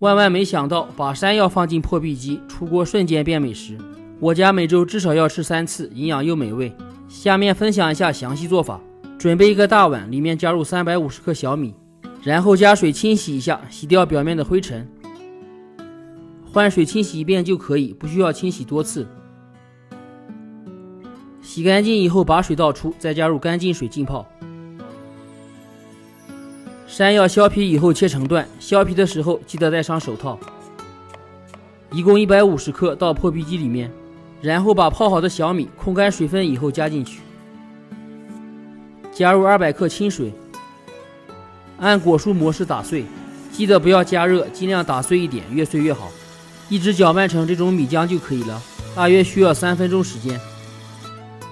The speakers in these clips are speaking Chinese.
万万没想到，把山药放进破壁机，出锅瞬间变美食。我家每周至少要吃3次，营养又美味。下面分享一下详细做法。准备一个大碗，里面加入350克小米，然后加水清洗一下，洗掉表面的灰尘。换水清洗一遍就可以，不需要清洗多次。洗干净以后把水倒出，再加入干净水浸泡。山药削皮以后切成段，削皮的时候记得戴上手套。一共150克到破壁机里面，然后把泡好的小米控干水分以后加进去，加入200克清水，按果蔬模式打碎，记得不要加热，尽量打碎一点，越碎越好。一直搅拌成这种米浆就可以了，大约需要3分钟时间。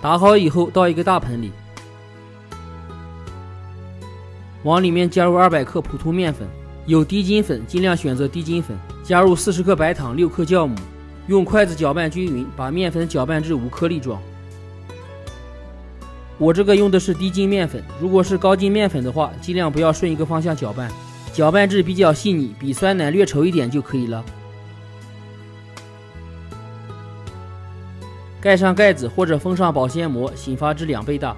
打好以后倒一个大盆里，往里面加入200克普通面粉，有低筋粉尽量选择低筋粉，加入40克白糖，6克酵母，用筷子搅拌均匀，把面粉搅拌至无颗粒状。我这个用的是低筋面粉，如果是高筋面粉的话，尽量不要顺一个方向搅拌，搅拌至比较细腻，比酸奶略稠一点就可以了。盖上盖子或者封上保鲜膜，醒发至2倍大。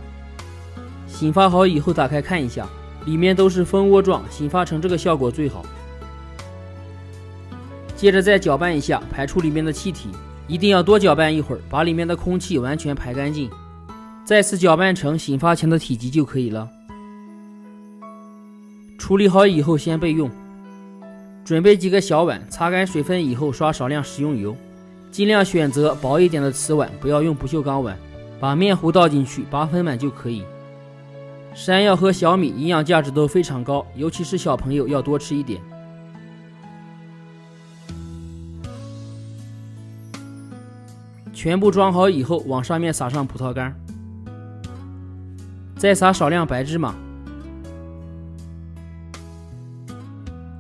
醒发好以后打开看一下，里面都是蜂窝状，醒发成这个效果最好。接着再搅拌一下，排出里面的气体，一定要多搅拌一会儿，把里面的空气完全排干净。再次搅拌成醒发前的体积就可以了。处理好以后先备用。准备几个小碗，擦干水分以后刷少量食用油，尽量选择薄一点的瓷碗，不要用不锈钢碗。把面糊倒进去，8分满就可以。山药和小米营养价值都非常高，尤其是小朋友要多吃一点。全部装好以后，往上面撒上葡萄干，再撒少量白芝麻。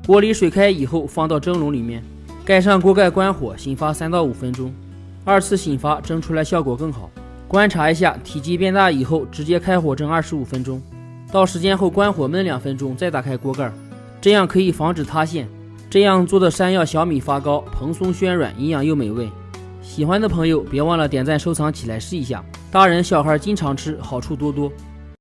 锅里水开以后放到蒸笼里面，盖上锅盖，关火，醒发3到5分钟。2次醒发，蒸出来效果更好。观察一下，体积变大以后，直接开火蒸25分钟。到时间后关火焖2分钟，再打开锅盖，这样可以防止塌陷。这样做的山药小米发糕蓬松暄软，营养又美味。喜欢的朋友别忘了点赞收藏起来试一下，大人小孩经常吃，好处多多。